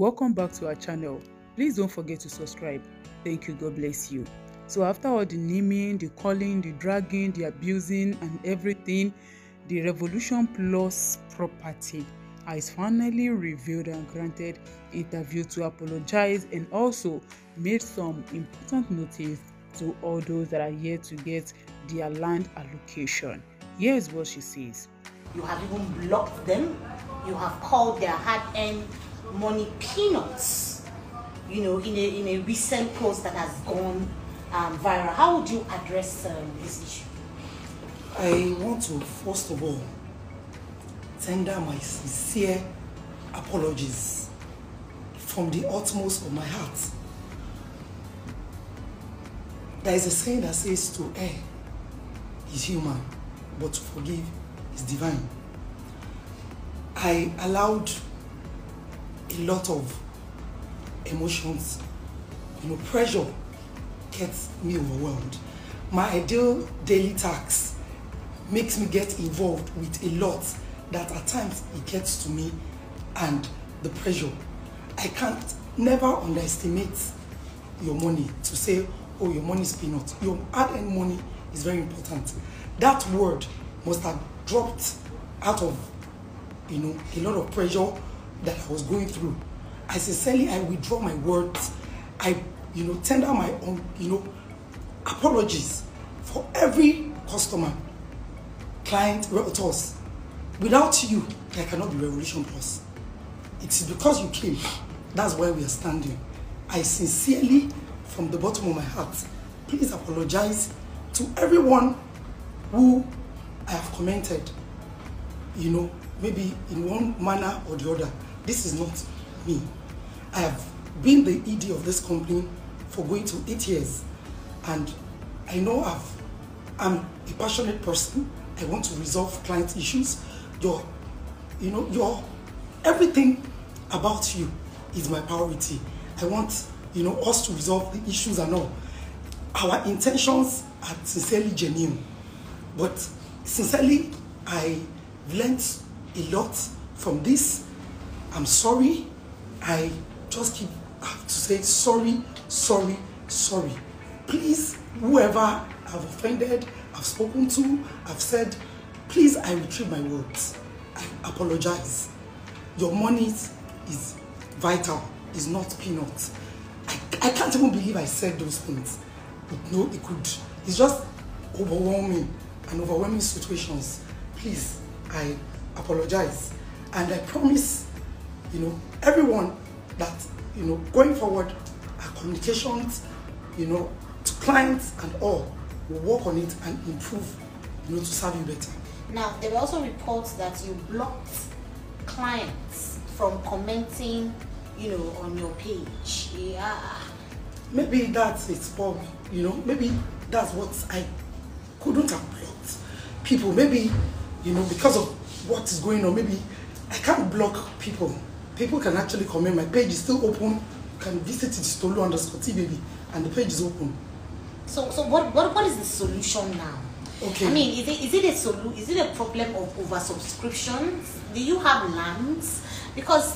Welcome back to our channel. Please don't forget to subscribe. Thank you. God bless you. So after all the naming, the calling, the dragging, the abusing and everything, the Revolution Plus property is finally revealed and granted interview to apologize and also made some important notice to all those that are yet to get their land allocation. Here's what she says. You have even blocked them. You have called their hard-earned money peanuts, in a recent post that has gone viral. How would you address this issue? I want to first of all tender my sincere apologies from the utmost of my heart. There is a saying that says to err is human, but to forgive is divine. I allowed a lot of emotions, pressure gets me overwhelmed. My ideal daily task makes me get involved with a lot that at times it gets to me, and the pressure. I can't never underestimate your money to say, oh, your money is peanut. Your hard-earned money is very important. That word must have dropped out of a lot of pressure that I was going through. I withdraw my words. I tender my own apologies for every customer, client, realtors. Without you, there cannot be Revolution Plus. It's because you came. That's why we are standing. I sincerely, from the bottom of my heart, please apologize to everyone who I have commented, maybe in one manner or the other. This is not me. I have been the ED of this company for going to 8 years, and I know I'm a passionate person. I want to resolve client issues. Everything about you is my priority. I want, us to resolve the issues and all. Our intentions are sincerely genuine, but sincerely, I learned a lot from this. I'm sorry. I just have to say sorry, sorry, sorry. Please, whoever I've offended, I've spoken to, I've said, please, I retrieve my words. I apologize. Your money is vital, is not peanuts. I can't even believe I said those things. But no, it's just overwhelming situations. Please, I apologize. And I promise, everyone that, going forward, our communications, to clients and all, will work on it and improve, to serve you better. Now, there were also reports that you blocked clients from commenting, on your page. Yeah. Maybe that's it, Bob. Maybe that's what I couldn't have blocked. People, maybe, because of what is going on, maybe I can't block people. People can actually comment. My page is still open. You can visit it, Tolu_TBaby, and the page is open. So what is the solution now? Okay. I mean, is it a problem of oversubscriptions? Do you have lands? Because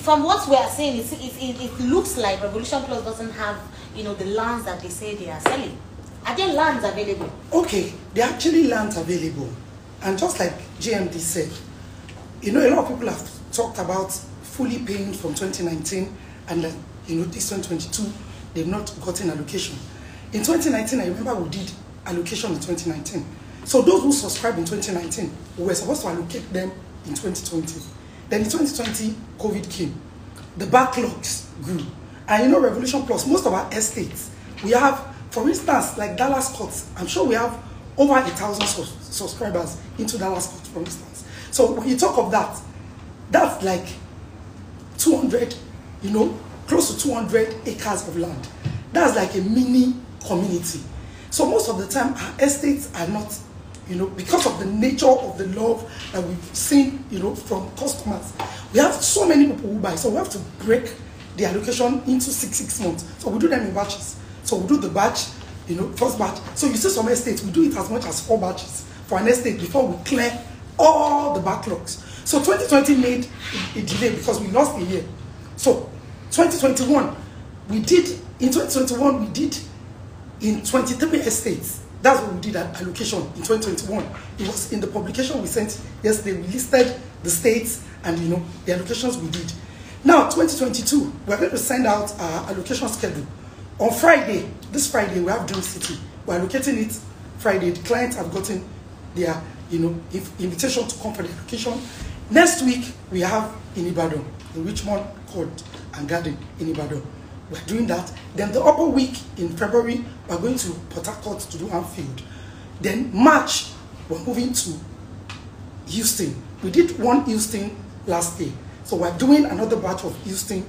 from what we are saying, it looks like Revolution Plus doesn't have, the lands that they say they are selling. Are there lands available? Okay, there are actually lands available. And just like GMD said, a lot of people have talked about fully paying from 2019 and then, this 2022, they've not gotten allocation. In 2019, I remember we did allocation in 2019. So those who subscribed in 2019, we were supposed to allocate them in 2020. Then in 2020, COVID came. The backlogs grew. And Revolution Plus, most of our estates, we have, for instance, like Dallas Court, I'm sure we have over 1,000 subscribers into Dallas Court, for instance. So when you talk of that, that's like 200, close to 200 acres of land. That's like a mini community. So most of the time, our estates are not, because of the nature of the love that we've seen, from customers. We have so many people who buy, so we have to break the allocation into six months. So we do them in batches. So we do the batch, first batch. So you see some estates, we do it as much as 4 batches for an estate before we clear all the backlogs. So 2020 made a delay because we lost a year. So 2021, we did in 2021 we did in 23 estates. That's what we did at allocation in 2021. It was in the publication we sent yesterday. We listed the states and the allocations we did. Now 2022, we're going to send out our allocation schedule on Friday. This Friday we have Dream City. We're allocating it Friday. The clients have gotten their invitation to come for the allocation. Next week we have in Ibadan, the Richmond Court and Garden in Ibadan. We're doing that. Then the upper week in February, we're going to Port Harcourt to do Anfield. Then March, we're moving to Houston. We did one Houston last year. So we're doing another batch of Houston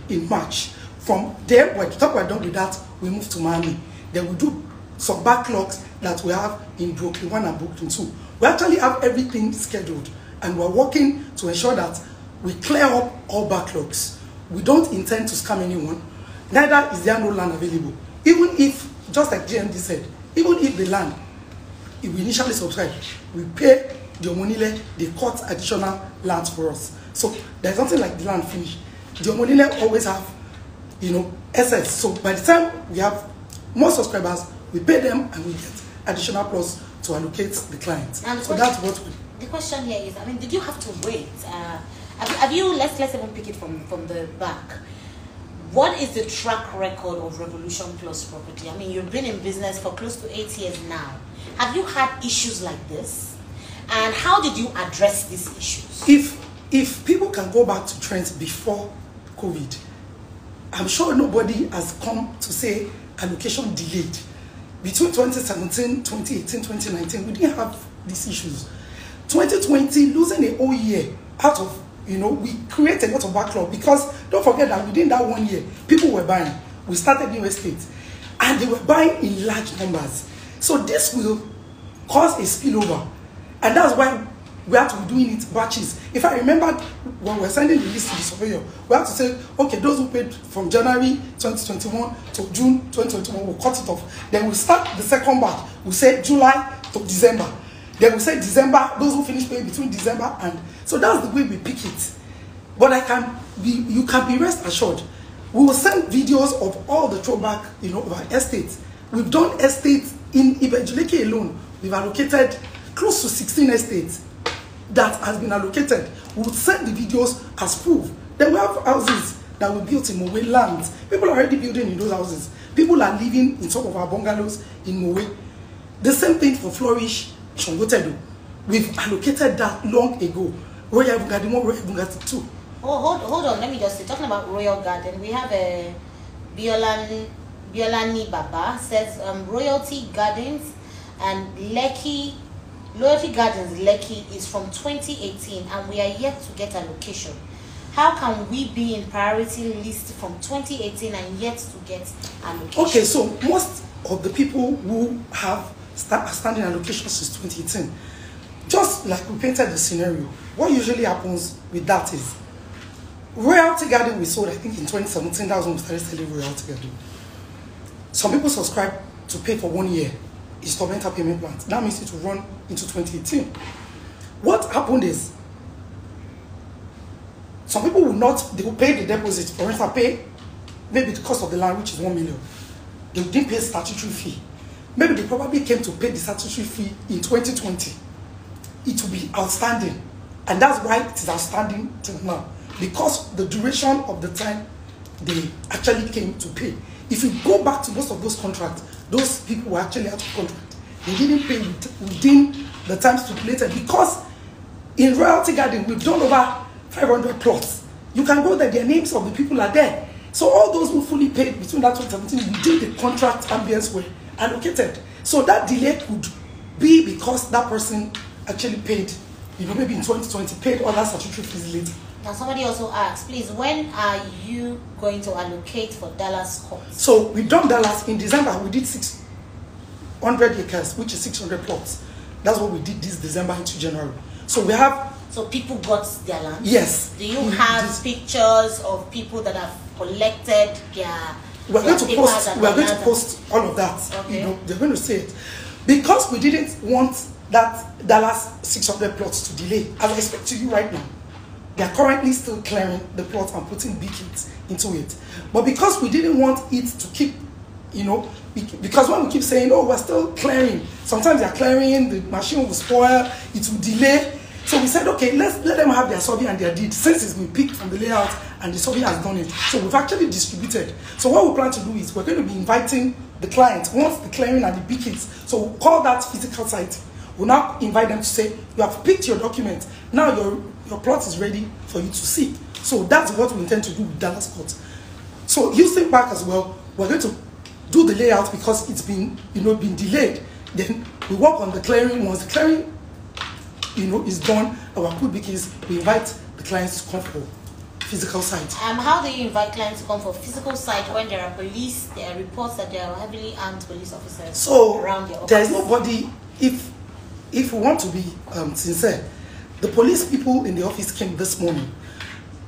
in March. From there, by the time we're done with that, we move to Miami. Then we do some backlogs that we have in Brooklyn 1 and Brooklyn 2. We actually have everything scheduled, and we're working to ensure that we clear up all backlogs. We don't intend to scam anyone. Neither is there no land available. Even if, just like GMD said, even if the land, if we initially subscribe, we pay the Omonile, they cut additional lands for us. So there's nothing like the land finish. The Omonile always have, assets. So by the time we have more subscribers, we pay them and we get additional plus to allocate the clients. So that's what we... The question here is, did you have to wait? Have you, let's even pick it from the back. What is the track record of Revolution Plus property? You've been in business for close to 8 years now. Have you had issues like this? And how did you address these issues? If people can go back to trends before COVID, I'm sure nobody has come to say allocation delayed. Between 2017, 2018, 2019, we didn't have these issues. 2020, losing a whole year out of, we created a lot of backlog because don't forget that within that 1 year, people were buying. We started new estates and they were buying in large numbers. So this will cause a spillover. And that's why we have to be doing it batches. If I remember when we're sending the list to the surveyor, we have to say, okay, those who paid from January 2021 to June 2021, we'll cut it off. Then we'll start the second batch. We'll say July to December. Then we'll say December, those who finish paying between December and... So that's the way we pick it. But you can be rest assured. We will send videos of all the throwback, of our estates. We've done estates in Ibejuleke alone. We've allocated close to 16 estates that has been allocated. We will send the videos as proof. Then we have houses that we built in Mowe lands. People are already building in those houses. People are living in some of our bungalows in Mowe. The same thing for Flourish, Shongotedo. We've allocated that long ago. Royal Garden 1, Royal Garden 2. Oh, hold on. Let me just say, talking about Royal Garden, we have a Biolani Baba says Royalty Gardens and Loyalty Gardens Lekki is from 2018 and we are yet to get allocation. How can we be in priority list from 2018 and yet to get allocation? Okay, so most of the people who have standing allocation since 2018, just like we painted the scenario, what usually happens with that is Royalty Garden we sold, I think in 2017, that was when we started selling Royalty Garden. Some people subscribe to pay for 1 year installmental payment plans. That means it will run into 2018. What happened is some people they will pay the deposit, for instance, pay maybe the cost of the land, which is 1 million. They didn't pay statutory fee. Maybe they probably came to pay the statutory fee in 2020. It will be outstanding. And that's why it is outstanding till now. Because the duration of the time they actually came to pay. If you go back to most of those contracts, those people were actually out of contract. They didn't pay within the time stipulated. Because in Royalty Garden, we've done over 500 plots. You can go there, their names of the people are there. So all those who fully paid between that 2017, within the contract ambience were allocated. So that delay could be because that person actually paid, maybe in 2020, paid all that statutory fees later. Now somebody also asked, please, when are you going to allocate for Dallas Court? So we've done Dallas in December. We did 600 acres, which is 600 plots. That's what we did this December into January. So we have... So people got their land? Yes. Do you have pictures of people that have collected their... We're going to post all of that. Okay. They're going to say it. Because we didn't want that Dallas 600 plots to delay, as I speak to you right now, They are currently still clearing the plot and putting beacons into it. But because we didn't want it to keep, because when we keep saying, oh, we're still clearing, sometimes they're clearing, the machine will spoil, it will delay. So we said, okay, let them have their survey and their deed, since it's been picked from the layout and the survey has done it. So we've actually distributed. So what we plan to do is we're going to be inviting the client once the clearing and the beacons. So we'll call that physical site. We'll now invite them to say, you have picked your document. Now your plot is ready for you to see. So that's what we intend to do with Dallas Court. So Houston Park as well, we're going to do the layout because it's been, been delayed. Then we work on the clearing. Once the clearing, is done, our put beacons, we invite the clients to come for physical site. How do you invite clients to come for physical site when there are reports that there are heavily armed police officers around your office? There is nobody, if we want to be sincere, the police people in the office came this morning.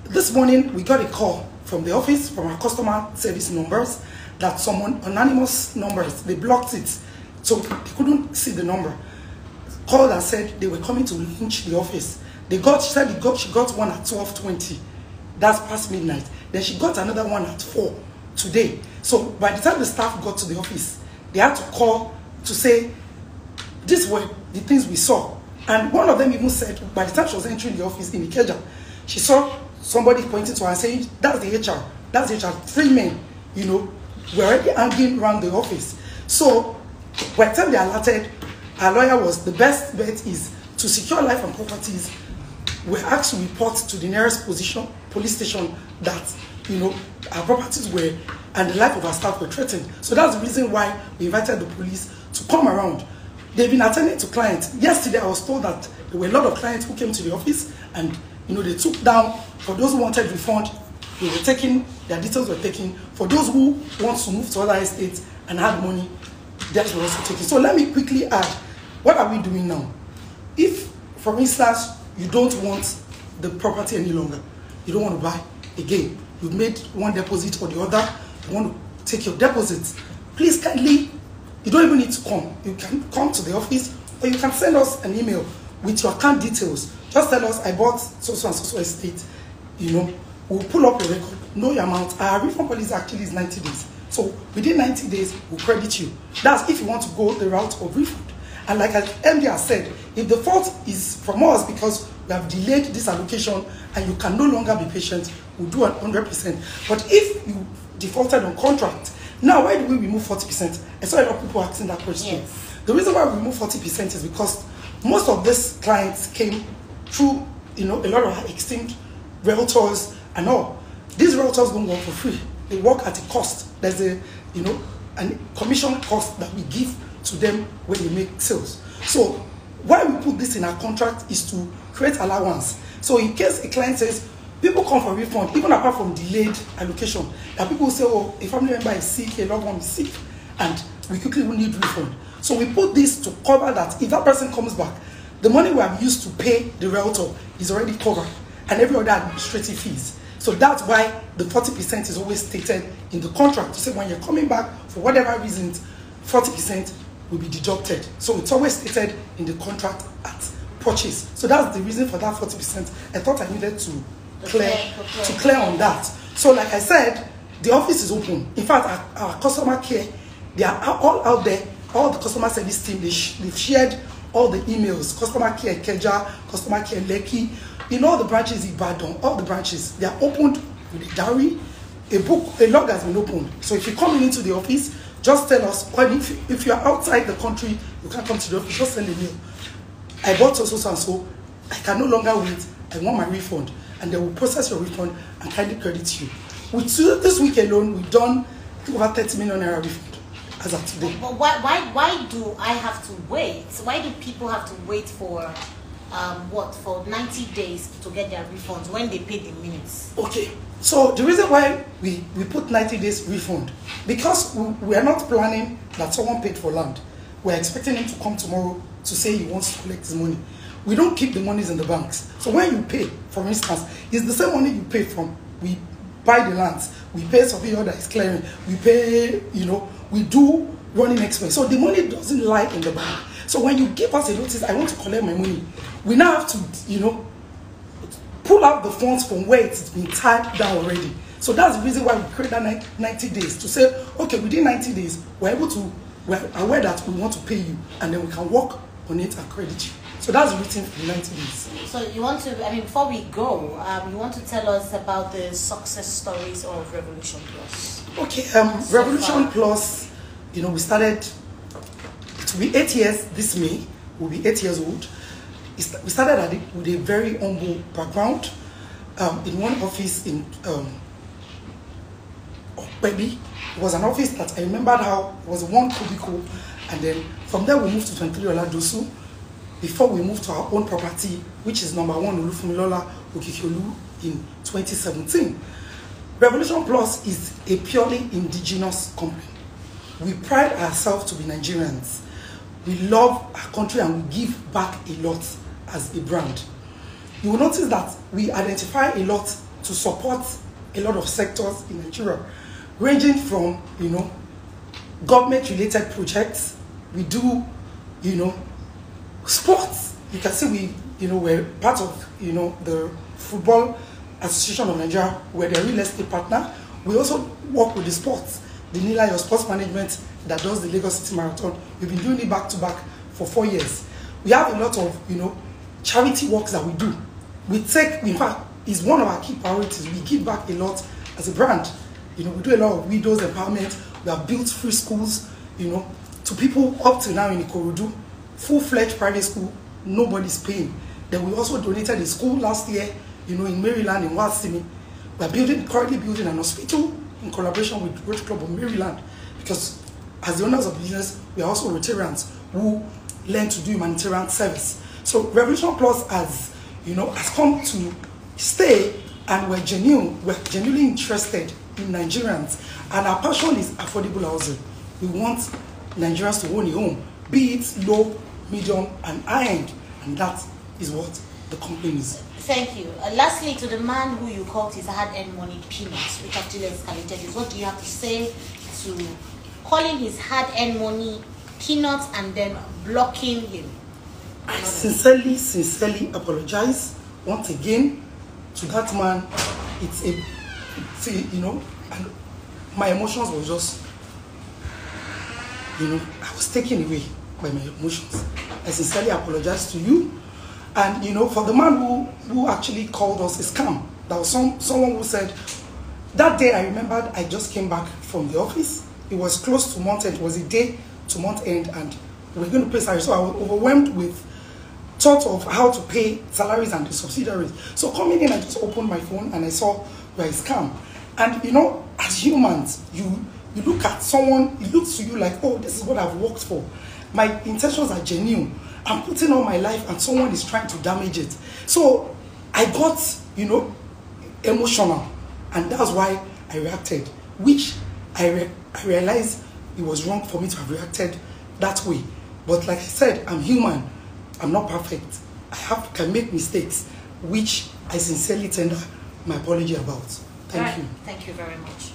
This morning, we got a call from the office, from our customer service numbers, that someone, anonymous numbers, they blocked it. So they couldn't see the number. Called and said they were coming to lynch the office. She got one at 12:20. That's past midnight. Then she got another one at 4 today. So by the time the staff got to the office, they had to call to say, these were the things we saw. And one of them even said, by the time she was entering the office in Ikeja, she saw somebody pointing to her and saying, that's the HR. That's the HR. 3 men, were already hanging around the office. So by the time they alerted, our lawyer was, the best bet is to secure life and properties. We asked to report to the nearest police station that, our properties were, and the life of our staff were threatened. So that's the reason why we invited the police to come around. They've been attending to clients. Yesterday, I was told that there were a lot of clients who came to the office and, they took down, for those who wanted refund, they were taking, their details were taken. For those who want to move to other estates and had money, that were also taken. So let me quickly add, what are we doing now? If, for instance, you don't want the property any longer, you don't want to buy again, you've made one deposit or the other, you want to take your deposit, please kindly, you don't even need to come. You can come to the office or you can send us an email with your account details. Just tell us, I bought so-so and so-so estate. We'll pull up your record, know your amount. Our refund policy actually is 90 days. So within 90 days, we'll credit you. That's if you want to go the route of refund. And like MD has said, if the fault is from us because we have delayed this allocation and you can no longer be patient, we'll do 100%. But if you defaulted on contract, now why do we remove 40%? I saw a lot of people asking that question. Yes. The reason why we remove 40% is because most of these clients came through, a lot of esteemed realtors and all. These realtors don't work for free. They work at a cost. There's a, a commission cost that we give to them when they make sales. So why we put this in our contract is to create allowance. So in case a client says, people come for refund, even apart from delayed allocation, that people say, oh, a family member is sick, a loved one is sick, and we quickly will need refund. So we put this to cover that. If that person comes back, the money we have used to pay the realtor is already covered, and every other administrative fees. So that's why the 40% is always stated in the contract to say when you're coming back for whatever reasons, 40% will be deducted. So it's always stated in the contract at purchase. So that's the reason for that 40%. I thought I needed to clear on that. So like I said, the office is open. In fact, our customer care, they are all out there. All the customer service team, they've shared all the emails. Customer care Keja, customer care Lekki, in all the branches in Ibadan, all the branches, they are opened with a diary. A log has been opened. So if you're coming into the office, just tell us. Or if you're outside the country, you can't come to the office, just send a mail. I bought so and so. I can no longer wait. I want my refund. And they will process your refund and kindly credit you. With this week alone, we've done over 30 million naira refund as of today. But why do I have to wait? Why do people have to wait for for 90 days to get their refunds when they pay the minutes? Okay, so the reason why we put 90 days refund, because we are not planning that someone paid for land. We're expecting him to come tomorrow to say he wants to collect his money. We don't keep the monies in the banks. So when you pay, for instance, it's the same money you pay from. We buy the lands, we pay surveyor that is clearing, we pay, we do running expense. So the money doesn't lie in the bank. So when you give us a notice, I want to collect my money, we now have to, pull out the funds from where it's been tied down already. So that's the reason why we create that 90 days to say, okay, within 90 days, we're aware that we want to pay you, and then we can work on it and credit you. So that's written for the 90 days. So you want to, I mean, before we go, you want to tell us about the success stories of Revolution Plus. Okay, Revolution Plus, you know, we started, it will be 8 years this May, we'll be 8 years old. We started with a very humble background in one office in Okpebi. It was an office that I remembered how it was one cubicle, and then from there we moved to 23 Oladosu before we moved to our own property, which is number 1 Olufunmilola Okikiolu in 2017. Revolution Plus is a purely indigenous company. We pride ourselves to be Nigerians. We love our country and we give back a lot as a brand. You will notice that we identify a lot to support a lot of sectors in Nigeria, ranging from, you know, government-related projects. We do, you know, sports. You can see we, you know, we're part of, you know, the Football Association of Nigeria. We're their real estate partner. We also work with the sports, the Nila, your sports management that does the Lagos City Marathon. We've been doing it back to back for 4 years. We have a lot of, you know, charity works that we do. We take, in fact, it's one of our key priorities. We give back a lot as a brand. You know, we do a lot of widows empowerment. We have built free schools, you know, to people up to now in Ikorodu, full-fledged private school, nobody's paying. Then we also donated a school last year, you know, in Maryland, in Wasimi. We are currently building an hospital in collaboration with Rotary Club of Maryland, because as the owners of business, we are also Rotarians who learn to do humanitarian service. So Revolution Plus has, you know, has come to stay, and we're genuinely interested in Nigerians, and our passion is affordable housing. We want Nigerians to own a home, be it low, medium, and high-end, and that is what the company is. Thank you. Lastly, to the man who you called his hard-earned money peanuts, which actually escalated this, what do you have to say to calling his hard-earned money peanuts and then blocking him? I sincerely apologize once again to that man. You know, and my emotions were just, you know, I was taken away by my emotions. I sincerely apologize to you. And, you know, for the man who actually called us a scam, there was someone who said, that day I remembered I just came back from the office. It was close to month end. It was a day to month end, and we were going to pay salary. So I was overwhelmed with thought of how to pay salaries and the subsidiaries. So coming in, I just opened my phone and I saw where it's scam. And, you know, as humans, you look at someone, it looks to you like, oh, this is what I've worked for. My intentions are genuine. I'm putting all my life and someone is trying to damage it. So I got, you know, emotional, and that's why I reacted, which I realized it was wrong for me to have reacted that way. But like I said, I'm human. I'm not perfect. I can make mistakes, which I sincerely tender my apology about. Thank you. Thank you very much.